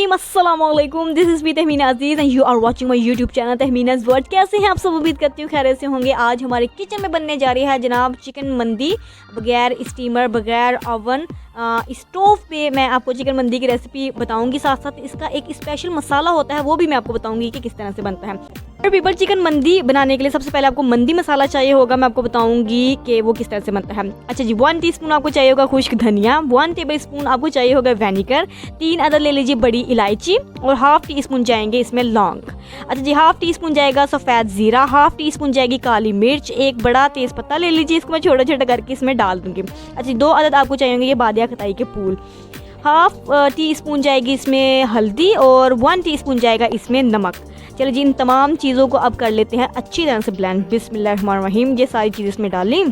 रहीम, अस्सलाम वालेकुम। This is me Tahmina Aziz and you are watching my YouTube channel Tahmina's world. कैसे हैं आप सब? उम्मीद करती हूँ खैरियत से होंगे। आज हमारे किचन में बनने जा रही है जनाब चिकन मंदी, बगैर स्टीमर, बगैर ओवन, स्टोव पे मैं आपको चिकन मंदी की रेसिपी बताऊंगी। साथ साथ इसका एक स्पेशल मसाला होता है, वो भी मैं आपको बताऊंगी कि किस तरह से बनता है। पीपल, चिकन मंदी बनाने के लिए सबसे पहले आपको मंदी मसाला चाहिए होगा। मैं आपको बताऊंगी कि वो किस तरह से बनता है। अच्छा जी, 1 टीस्पून आपको चाहिए होगा खुश्क धनिया, 1 टेबल स्पून आपको चाहिए होगा विनेगर, 3 अदर ले लीजिए बड़ी इलायची और हाफ टी स्पून जाएंगे इसमें लौंग। अच्छा जी, हाफ टी स्पून जाएगा सफ़ेद ज़ीरा, हाफ टी स्पून जाएगी काली मिर्च, एक बड़ा तेज़ पत्ता ले लीजिए, इसको मैं छोटा छोटा करके इसमें डाल दूँगी। अच्छा, 2 अदद आपको चाहिए होंगे ये बादिया खताई के फूल, हाफ टी स्पून जाएगी इसमें हल्दी और 1 टीस्पून जाएगा इसमें नमक। चलो जी, इन तमाम चीज़ों को अब कर लेते हैं अच्छी तरह से ब्लेंड। बिस्मिल्लाहिर्रहमानिर्रहीम। ये सारी चीज़ें इसमें डाली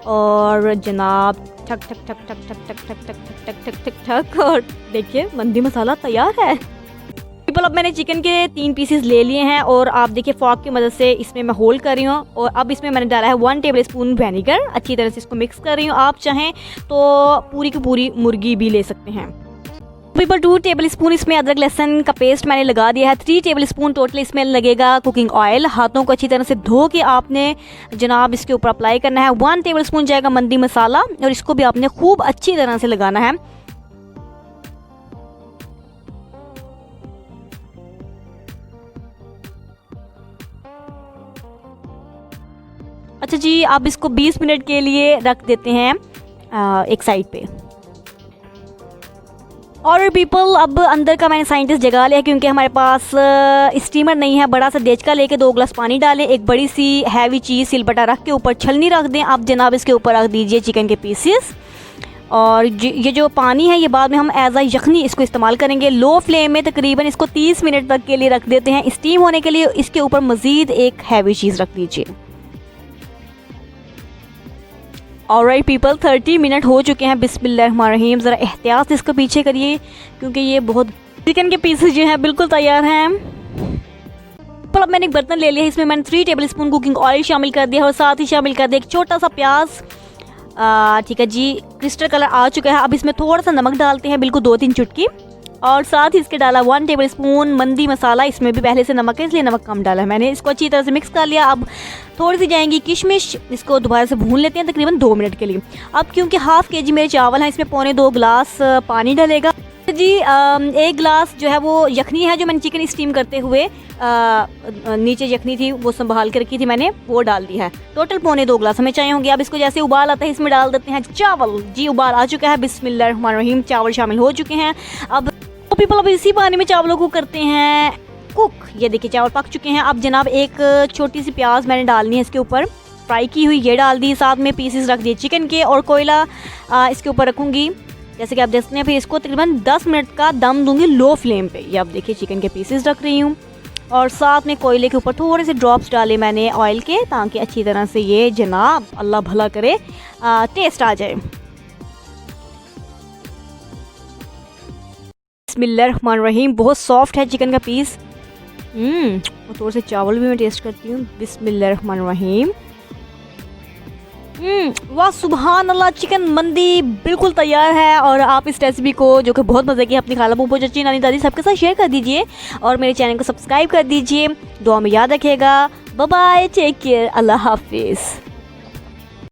और जनाब ठक ठक ठक ठक ठक ठक ठक ठक ठक ठक ठक ठक और देखिए मंदी मसाला तैयार है। पीपल, अब मैंने चिकन के 3 पीसेस ले लिए हैं और आप देखिए फॉर्क की मदद से इसमें मैं होल्ड कर रही हूँ और अब इसमें मैंने डाला है 1 टेबल स्पून विनेगर। अच्छी तरह से इसको मिक्स कर रही हूँ। आप चाहें तो पूरी की पूरी मुर्गी भी ले सकते हैं। पीपल, 2 टेबल स्पून इसमें अदरक लहसुन का पेस्ट मैंने लगा दिया है। 3 टेबल स्पून टोटल इसमें लगेगा कुकिंग ऑयल। हाथों को अच्छी तरह से धो के आपने जनाब इसके ऊपर अप्लाई करना है। 1 टेबल स्पून जाएगा मंदी मसाला और इसको भी आपने खूब अच्छी तरह से लगाना है। अच्छा जी, आप इसको 20 मिनट के लिए रख देते हैं एक साइड पे। और पीपल, अब अंदर का मैंने साइंटिस्ट जगा लिया क्योंकि हमारे पास स्टीमर नहीं है। बड़ा सा देचका लेके 2 गिलास पानी डालें, एक बड़ी सी हैवी चीज़ सिलबटा रख के ऊपर छलनी रख दें। आप जनाब इसके ऊपर रख दीजिए चिकन के पीसेस और ये जो पानी है ये बाद में हम एज आ यखनी इसको इस्तेमाल करेंगे। लो फ्लेम में तकरीबन इसको 30 मिनट तक के लिए रख देते हैं स्टीम होने के लिए। इसके ऊपर मज़ीद एक हैवी चीज़ रख दीजिए। ऑलराइट पीपल, 30 मिनट हो चुके हैं। बिस्मिल्लाहिर्रहमानिर्रहीम। ज़रा एहतियात से इसको पीछे करिए क्योंकि ये बहुत चिकन के पीसेस जो हैं बिल्कुल तैयार हैं। पर अब मैंने एक बर्तन ले लिया है, इसमें मैंने 3 टेबल स्पून कुकिंग ऑयल शामिल कर दिया और साथ ही शामिल कर दिया एक छोटा सा प्याज। ठीक है जी, क्रिस्टल कलर आ चुका है। अब इसमें थोड़ा सा नमक डालते हैं, बिल्कुल 2-3 चुटकी, और साथ ही इसके डाला 1 टेबल स्पून मंदी मसाला। इसमें भी पहले से नमक है इसलिए नमक कम डाला है मैंने। इसको अच्छी तरह से मिक्स कर लिया। अब थोड़ी सी जाएंगी किशमिश, इसको दोबारा से भून लेते हैं तकरीबन 2 मिनट के लिए। अब क्योंकि हाफ केजी मेरे चावल हैं, इसमें 2.25 गिलास पानी डलेगा जी। 1 गिलास जो है वो यखनी है जो मैंने चिकन स्टीम करते हुए नीचे यखनी थी वो संभाल के रखी थी मैंने, वो डाल दी है। टोटल 2.25 गिलास हमें चाहिए होंगे। अब इसको जैसे उबाल आता है इसमें डाल देते हैं चावल। जी, उबाल आ चुका है। बिस्मिल्लाहिर्रहमानिर्रहीम। चावल शामिल हो चुके हैं। अब पीपल, अब इसी पानी में चावलों को करते हैं कुक। ये देखिए चावल पक चुके हैं। अब जनाब एक छोटी सी प्याज मैंने डालनी है इसके ऊपर, फ्राई की हुई, ये डाल दी। साथ में पीसेस रख दिए चिकन के और कोयला इसके ऊपर रखूँगी जैसे कि आप देखते हैं। फिर इसको तकरीबन 10 मिनट का दम दूंगी लो फ्लेम पे। ये आप देखिए चिकन के पीसेस रख रही हूँ और साथ में कोयले के ऊपर थोड़े से ड्रॉप्स डाले मैंने ऑयल के, ताकि अच्छी तरह से ये जनाब अल्लाह भला करे टेस्ट आ जाए। बिस्मिल्लाहिर्रहमानिर्रहीम। बहुत सॉफ्ट है चिकन का पीस। और थोड़े से चावल भी मैं टेस्ट करती हूँ। बिस्मिल्लाहिर्रहमानिर्रहीम। वाह सुभान अल्लाह, चिकन मंदी बिल्कुल तैयार है। और आप इस रेसिपी को जो कि बहुत मज़े की अपनी खाला फूफो चाची नानी दादी सबके साथ शेयर कर दीजिए और मेरे चैनल को सब्सक्राइब कर दीजिए। दुआ में याद रखिएगा। बाय बाय, टेक केयर, अल्लाह हाफिज़।